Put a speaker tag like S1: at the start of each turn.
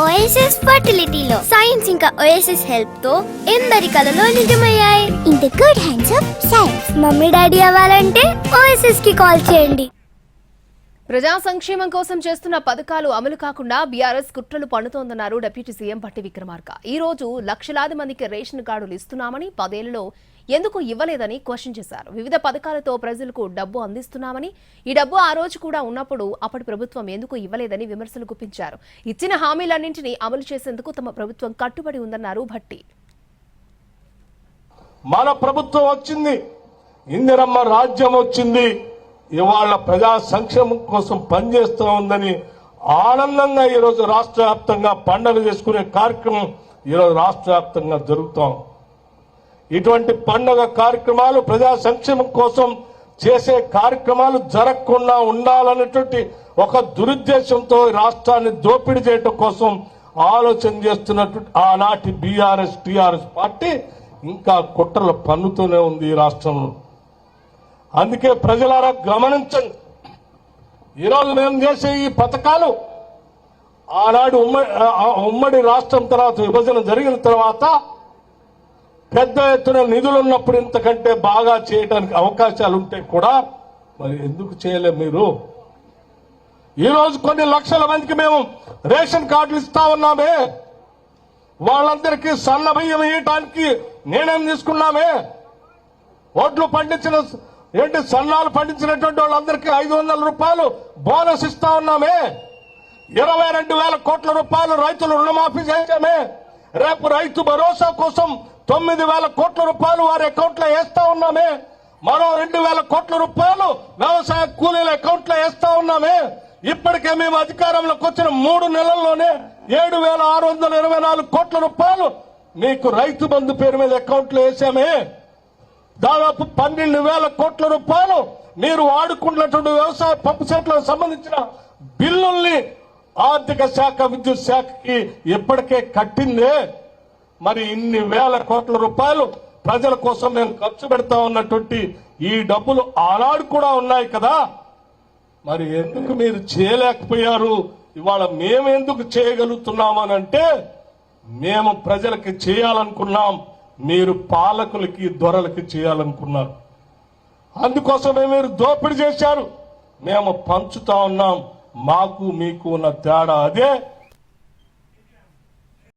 S1: OSS ఫర్టిలిటీలో science ఇంకా OSS help తో ఎందరి కలలో నిజమయ్యాయి. In the good hands of science. Mummy daddy అవ్వాలంటే ఓఎస్ఎస్ కి కాల్ చేయండి.
S2: ప్రజా సంక్షేమం కోసం చేస్తున్న పథకాలు అమలు కాకుండా బీఆర్ఎస్ కుట్రలు పన్నుతోందన్నారు డిప్యూటీ సీఎం భట్టి విక్రమార్క. ఈ రోజు లక్షలాది మందికి రేషన్ కార్డులు ఇస్తున్నామని, 10 ఏళ్లలో ఎందుకు ఇవ్వలేదని క్వశ్చన్ చేశారు. వివిధ పథకాలతో ప్రజలకు డబ్బు అందిస్తున్నామని, ఈ డబ్బు ఆ రోజు కూడా ఉన్నప్పుడు అప్పటి ప్రభుత్వం ఎందుకు ఇవ్వలేదని విమర్శలు గుప్పించారు. ఇచ్చిన హామీలన్నింటినీ అమలు చేసేందుకు తమ ప్రభుత్వం కట్టుబడి ఉందన్నారు భట్టి.
S3: మన ప్రభుత్వం వచ్చింది, ఇందిరమ్మ రాజ్యం వచ్చింది, ఇవాళ ప్రజా సంక్షేమం కోసం పనిచేస్తూ ఉందని ఆనందంగా ఈరోజు రాష్ట్ర వ్యాప్తంగా పండుగ చేసుకునే కార్యక్రమం ఈరోజు రాష్ట్ర వ్యాప్తంగా జరుగుతాం. ఇటువంటి పండుగ కార్యక్రమాలు ప్రజా సంక్షేమం కోసం చేసే కార్యక్రమాలు జరగకుండా ఉండాలనేటువంటి ఒక దురుద్దేశంతో రాష్ట్రాన్ని దోపిడీ చేయడం కోసం ఆలోచన చేస్తున్నట్టు ఆనాటి బీఆర్ఎస్ టీఆర్ఎస్ పార్టీ ఇంకా కుట్రలు పన్నుతూనే ఉంది ఈ రాష్ట్రంలో. అందుకే ప్రజలారా గమనించండి, ఈరోజు మేము చేసే ఈ పథకాలు ఆనాడు ఉమ్మడి రాష్ట్రం తర్వాత విభజన జరిగిన తర్వాత పెద్ద ఎత్తున నిధులు ఉన్నప్పుడు ఇంతకంటే బాగా చేయడానికి అవకాశాలు ఉంటే కూడా మరి ఎందుకు చేయలేము మీరు? ఈరోజు కొన్ని లక్షల మందికి మేము రేషన్ కార్డులు ఇస్తా ఉన్నామే, వాళ్ళందరికీ సన్న బియ్యం వేయటానికి నేనేం తీసుకున్నామే, ఓట్లు పండించిన సన్నాలు పండించినటువంటి వాళ్ళందరికీ 500 రూపాయలు బోనస్ ఇస్తా ఉన్నామే, 22,000 కోట్ల రూపాయలు రైతులు రుణమాఫీ చేశామే, రేపు రైతు భరోసా కోసం 9,000 కోట్ల రూపాయలు వారి అకౌంట్ లో వేస్తా ఉన్నామే, మరో 2,000 కోట్ల రూపాయలు వ్యవసాయ కూలీల అకౌంట్ లో వేస్తా ఉన్నామే. ఇప్పటికే మేము అధికారంలోకి వచ్చిన 3 నెలల్లోనే 7,624 కోట్ల రూపాయలు మీకు రైతు బంధు పేరు మీద అకౌంట్ లో వేసామే. దాదాపు 12,000 కోట్ల రూపాయలు మీరు వాడుకున్నటువంటి వ్యవసాయ పంపు సెట్లకు సంబంధించిన బిల్లుల్ని ఆర్థిక శాఖ విద్యుత్ శాఖకి ఇప్పటికే కట్టిందే. మరి ఇన్ని వేల కోట్ల రూపాయలు ప్రజల కోసం మేము ఖర్చు పెడతా ఉన్నటువంటి ఈ డబ్బులు ఆనాడు కూడా ఉన్నాయి కదా, మరి ఎందుకు మీరు చేయలేకపోయారు? ఇవాళ మేము ఎందుకు చేయగలుగుతున్నామనంటే మేము ప్రజలకి చేయాలనుకున్నాం, మీరు పాలకులకి దొరలకి చేయాలనుకున్నారు. అందుకోసమే మీరు దోపిడీ చేశారు, మేము పంచుతా ఉన్నాం. మాకు మీకు ఉన్న తేడా అదే.